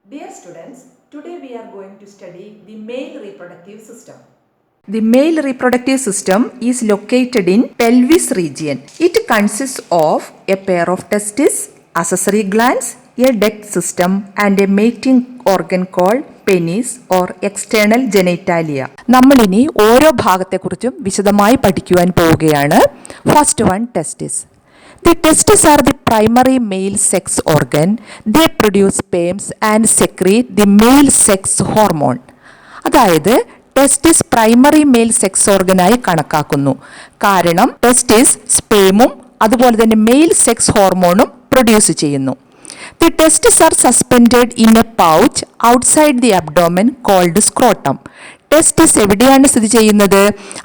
Dear students, today we are going to study the male reproductive system. The male reproductive system is located in pelvis region. It consists of a pair of testes, accessory glands, a duct system and a mating organ called penis or external genitalia. നമ്മളിനി ഓരോ ഭാഗത്തെക്കുറിച്ചും വിശദമായി പഠിക്കുവാൻ പോവുകയാണ്. First one testis. The testes are the primary male sex organ. They produce sperms and secrete the male sex hormone. അതായത് ടെസ്റ്റിസ് primary male sex ഓർഗനായി കണക്കാക്കുന്നു. കാരണം ടെസ്റ്റിസ് സ്പേമും അതുപോലെ തന്നെ മെയിൽ സെക്സ് ഹോർമോണും പ്രൊഡ്യൂസ് ചെയ്യുന്നു. The testes are suspended in a pouch outside the abdomen called scrotum. ടെസ്റ്റിസ് എവിടെയാണ് സ്ഥിതി ചെയ്യുന്നത്?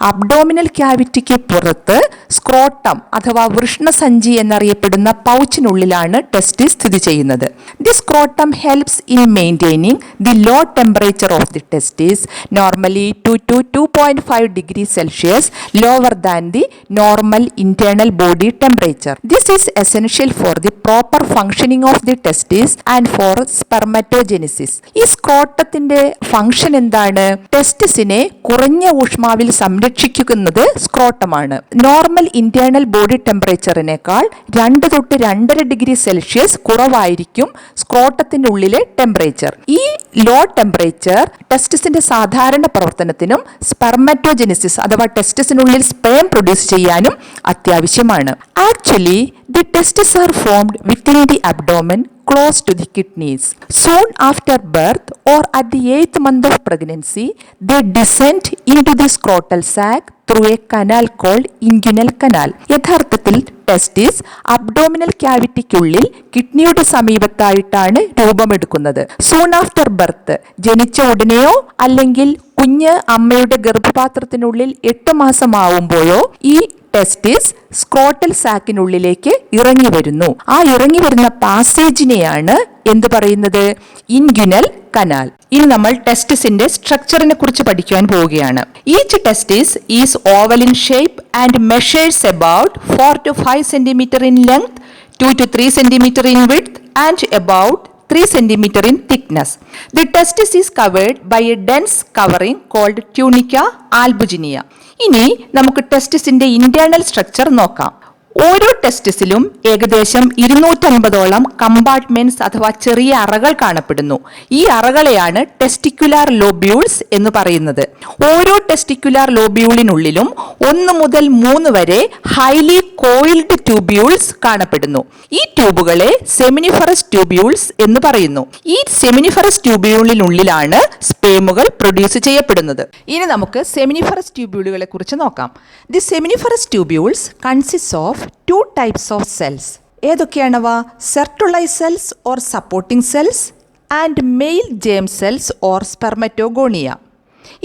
Abdominal ക്യാവിറ്റിക്ക് പുറത്ത് സ്ക്രോട്ടം അഥവാ വൃഷ്ണസഞ്ചി എന്നറിയപ്പെടുന്ന പൗച്ചിനുള്ളിലാണ് ടെസ്റ്റിസ് സ്ഥിതി ചെയ്യുന്നത്. The scrotum helps in maintaining the low temperature of the testis, normally 2 to 2.5 degrees Celsius lower than the normal internal body temperature. This is essential for the proper functioning of the testis and for spermatogenesis. ഈ സ്ക്രോട്ടത്തിന്റെ function എന്താണ്? ടെസ്റ്റിസിനെ കുറഞ്ഞ ഊഷ്മാവിൽ സംരക്ഷിക്കുന്നത് സ്ക്രോട്ടമാണ്. Normal internal body ടെമ്പറേച്ചറിനേക്കാൾ 2 to 2.5 degree Celsius കുറവായിരിക്കും സ്ക്രോട്ടത്തിന്റെ ഉള്ളിലെ ടെമ്പറേച്ചർ. ഈ ലോ ടെമ്പറേച്ചർ ടെസ്റ്റിസിന്റെ സാധാരണ പ്രവർത്തനത്തിനും സ്പെർമറ്റോജെനിസിസ് അഥവാ ടെസ്റ്റിസിനുള്ളിൽ സ്പേം പ്രൊഡ്യൂസ് ചെയ്യാനും അത്യാവശ്യമാണ്. Actually the testes are formed within the abdomen close to the kidneys. Soon after birth or at the 8th month of pregnancy, they descend into the scrotal sac through a canal called inguinal canal. യഥാർത്ഥത്തിൽ ടെസ്റ്റിസ് abdominal ക്യാവിറ്റിക്കുള്ളിൽ കിഡ്നിയുടെ സമീപത്തായിട്ടാണ് രൂപമെടുക്കുന്നത്. Soon after birth, ജനിച്ച ഉടനെയോ അല്ലെങ്കിൽ കുഞ്ഞ് അമ്മയുടെ ഗർഭപാത്രത്തിനുള്ളിൽ 8 മാസമാവുമ്പോഴോ ഈ ടെസ്റ്റിസ് scrotal സാക്കിനുള്ളിലേക്ക് ഇറങ്ങി വരുന്നു. ആ ഇറങ്ങി വരുന്ന പാസേജിനെയാണ് എന്ത് പറയുന്നത്? ഇൻഗ്യുനൽ കനാൽ. ഇനി നമ്മൾ ടെസ്റ്റിസിന്റെ സ്ട്രക്ചറിനെ കുറിച്ച് പഠിക്കാൻ പോവുകയാണ്. Each ടെസ്റ്റിസ് is oval in shape and measures about 4 to 5 cm in length, 2 to 3 cm in width and about 3 cm in thickness. The testis is covered by a dense covering called tunica albuginea. ഇനി നമുക്ക് ടെസ്റ്റിസിന്റെ internal structure നോക്കാം. ഓരോ ടെസ്റ്റിസിലും ഏകദേശം 250ഓളം compartments അഥവാ ചെറിയ അറകൾ കാണപ്പെടുന്നു. ഈ അറകളെയാണ് testicular lobules എന്ന് പറയുന്നത്. ഓരോ ടെസ്റ്റിക്കുലാർ ലോബ്യൂളിനുള്ളിലും 1 മുതൽ 3 വരെ ഹൈലി കോയിൽഡ് ട്യൂബ്യൂൾസ് കാണപ്പെടുന്നു. ഈ ട്യൂബുകളെ സെമിനിഫറസ് ട്യൂബ്യൂൾസ് എന്ന് പറയുന്നു. ഈ സെമിനിഫറസ് ട്യൂബ്യൂളിനുള്ളിലാണ് സ്പേമുകൾ പ്രൊഡ്യൂസ് ചെയ്യപ്പെടുന്നത്. ഇനി നമുക്ക് സെമിനിഫറസ് ട്യൂബ്യൂളുകളെ കുറിച്ച് നോക്കാം. The seminiferous tubules consist of 2 types of cells. ഏതൊക്കെയാണവ? Sertoli's cells or supporting cells and male germ cells or spermatogonia.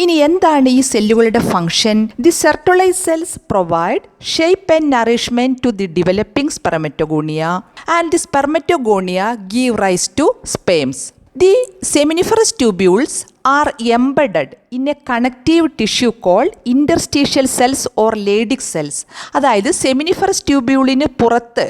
ഇനി എന്താണ് ഈ സെല്ലുകളുടെ function? The Sertoli's cells provide shape and nourishment to the developing spermatogonia and the spermatogonia give rise to sperms. The seminiferous tubules are embedded in a connective tissue called interstitial cells or Leydig cells. അതായത് സെമിനിഫറസ് ട്യൂബ്യൂളിന് പുറത്ത്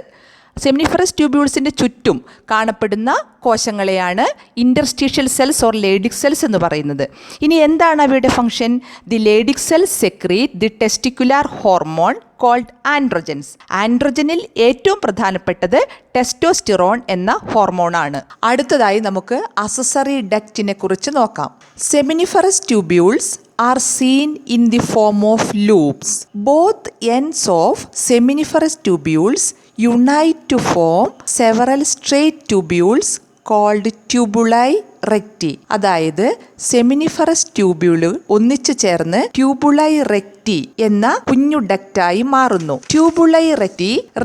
സെമിനിഫറസ് ട്യൂബ്യൂൾസിന്റെ ചുറ്റും കാണപ്പെടുന്ന കോശങ്ങളെയാണ് interstitial cells or Leydig cells എന്ന് പറയുന്നത്. ഇനി എന്താണ് അവയുടെ function? The Leydig cells secrete the testicular hormone called androgens. ആൻഡ്രോജനിൽ ഏറ്റവും പ്രധാനപ്പെട്ടത് ടെസ്റ്റോസ്റ്റിറോൺ എന്ന ഹോർമോണാണ്. അടുത്തതായി നമുക്ക് അസസറി ഡക്റ്റിനെ കുറിച്ച് നോക്കാം. Seminiferous tubules are seen in the form of loops. Both ends of seminiferous tubules unite to form several straight tubules called tubuli recti. അതായത് സെമിനിഫറസ് ട്യൂബ്യൂള് ഒന്നിച്ചു ചേർന്ന് ട്യൂബുലൈ റെക്റ്റി എന്ന കുഞ്ഞു ഡക്റ്റായി മാറുന്നു. ട്യൂബുലൈ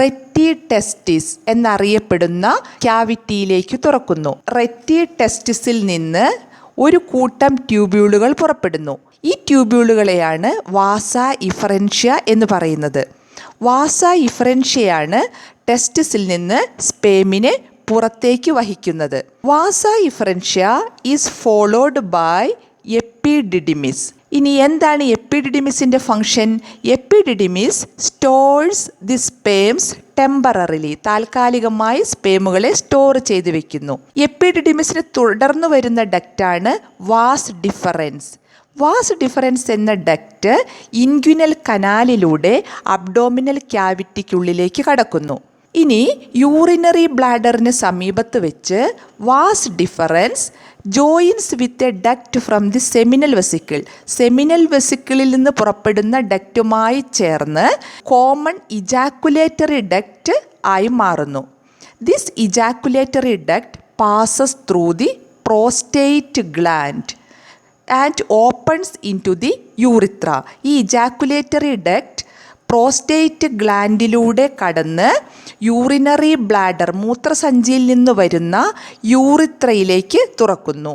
റെക്റ്റി ടെസ്റ്റിസ് എന്നറിയപ്പെടുന്ന ക്യാവിറ്റിയിലേക്ക് തുറക്കുന്നു. റെക്റ്റി ടെസ്റ്റിസിൽ നിന്ന് ഒരു കൂട്ടം ട്യൂബ്യൂളുകൾ പുറപ്പെടുന്നു. ഈ ട്യൂബ്യൂളുകളെയാണ് വാസ ഇഫറൻഷ്യ എന്ന് പറയുന്നത്. വാസ ഇഫറൻഷ്യയാണ് ടെസ്റ്റിസിൽ നിന്ന് സ്പേമിനെ പുറത്തേക്ക് വഹിക്കുന്നത്. Vasa efferentia is followed by epididymis. ഇനി എന്താണ് എപ്പിഡിഡിമിസിൻ്റെ function? Epididymis stores the sperms temporarily, താൽക്കാലികമായി സ്പേമുകളെ സ്റ്റോർ ചെയ്ത് വെക്കുന്നു. എപ്പിഡിഡിമിസിന് തുടർന്ന് വരുന്ന ഡക്റ്റാണ് വാസ് ഡിഫറൻസ്. വാസ് ഡിഫറൻസ് എന്ന ഡക്റ്റ് ഇൻഗ്വിനൽ കനാലിലൂടെ അബ്ഡോമിനൽ ക്യാവിറ്റിക്കുള്ളിലേക്ക് കടക്കുന്നു. ഇനി യൂറിനറി ബ്ലാഡറിന് സമീപത്ത് വെച്ച് vas deferens joins with a duct from the seminal vesicle. Seminal വെസിക്കിളിൽ നിന്ന് പുറപ്പെടുന്ന ഡക്റ്റുമായി ചേർന്ന് കോമൺ ഇജാക്കുലേറ്ററി ഡക്റ്റ് ആയി മാറുന്നു. This ejaculatory duct passes through the prostate gland and opens into the urethra. ഈ ഇജാക്കുലേറ്ററി ഡക്റ്റ് പ്രോസ്റ്റേറ്റ് ഗ്ലാൻഡിലൂടെ കടന്ന് യൂറിനറി ബ്ലാഡർ, മൂത്രസഞ്ചിയിൽ നിന്ന് വരുന്ന യൂറിത്രയിലേക്ക് തുറക്കുന്നു.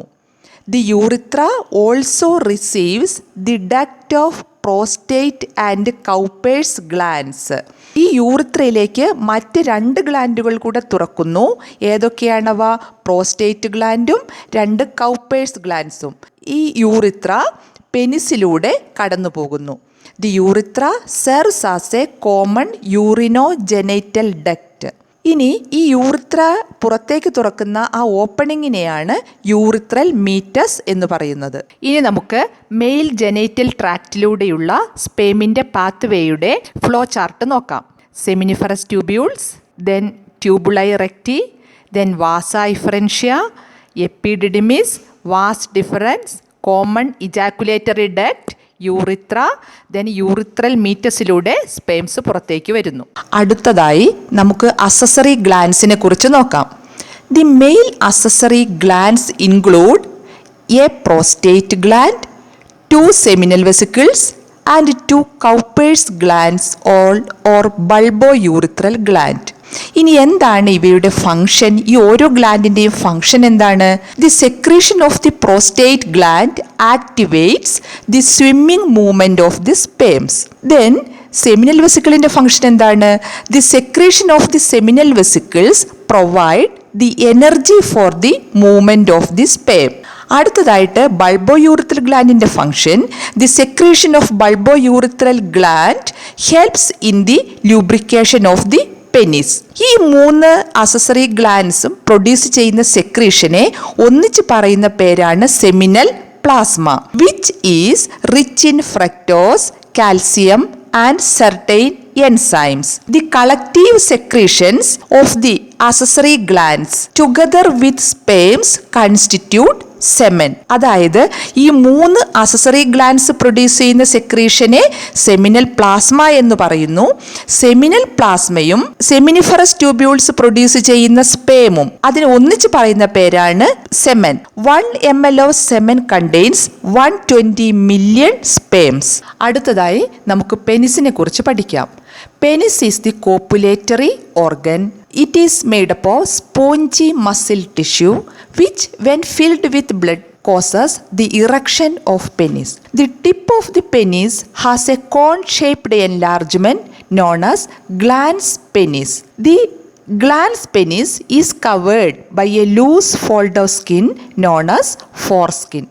The urethra also receives the duct of prostate and Cowper's glands. ഈ യൂറിത്രയിലേക്ക് മറ്റ് 2 ഗ്ലാൻഡുകൾ കൂടെ തുറക്കുന്നു. ഏതൊക്കെയാണവ? പ്രോസ്റ്റേറ്റ് ഗ്ലാൻഡും 2 കൗപ്പേഴ്സ് ഗ്ലാൻഡ്സും. ഈ യൂറിത്ര പെനിസിലൂടെ കടന്നു പോകുന്നു. The urethra serves as a common urinogenital duct. ഇനി ഈ യൂറിത്ര പുറത്തേക്ക് തുറക്കുന്ന ആ ഓപ്പണിങ്ങിനെയാണ് യൂറിത്രൽ മീറ്റസ് എന്ന് പറയുന്നത്. ഇനി നമുക്ക് മെയിൽ ജെനൈറ്റൽ ട്രാക്റ്റിലൂടെയുള്ള സ്പേമിൻ്റെ പാത്വേയുടെ ഫ്ലോ ചാർട്ട് നോക്കാം. Seminiferous tubules, then tubuli recti, then vasa efferentia, epididymis, vas deferens, common ejaculatory duct, urethra, then urethral മീറ്റസിലൂടെ സ്പേംസ് പുറത്തേക്ക് വരുന്നു. അടുത്തതായി നമുക്ക് അസസറി ഗ്ലാൻസിനെ കുറിച്ച് നോക്കാം. The male accessory glands include a prostate gland, 2 seminal vesicles and 2 Cowper's glands or bulbourethral gland. ഇനി എന്താണ് ഇവയുടെ ഫംഗ്ഷൻ? ഈ ഓരോ ഗ്ലാൻഡിൻ്റെയും ഫംഗ്ഷൻ എന്താണ്? The secretion of the prostate gland activates the swimming movement of the sperms. Then seminal വെസിക്കിളിൻ്റെ function എന്താണ്? The secretion of the seminal vesicles provide the energy for the movement of the sperm. അടുത്തതായിട്ട് bulbourethral ഗ്ലാൻഡിൻ്റെ function, the secretion of bulbourethral gland helps in the lubrication of the penis. ഈ 3 accessory ഗ്ലാൻഡ്സും produce ചെയ്യുന്ന സെക്രീഷനെ ഒന്നിച്ച് പറയുന്ന പേരാണ് seminal plasma, which is rich in fructose, calcium and certain enzymes. The collective secretions of the accessory glands together with sperms constitute semen. അതായത് ഈ 3 accessory glands produce ചെയ്യുന്ന സെക്രീഷനെ seminal plasma എന്ന് പറയുന്നു. സെമിനൽ പ്ലാസ്മയും സെമിനിഫറസ് ട്യൂബ്യൂൾസ് പ്രൊഡ്യൂസ് ചെയ്യുന്ന സ്പേമും അതിന് ഒന്നിച്ച് പറയുന്ന പേരാണ് semen. 1 ml of semen contains 120 million sperms. അടുത്തതായി നമുക്ക് പെനിസിനെ കുറിച്ച് പഠിക്കാം. Penis is the copulatory organ. It is made up of spongy muscle tissue which when filled with blood causes the erection of penis. The tip of the penis has a cone-shaped enlargement known as glans penis. The glans penis is covered by a loose fold of skin known as foreskin.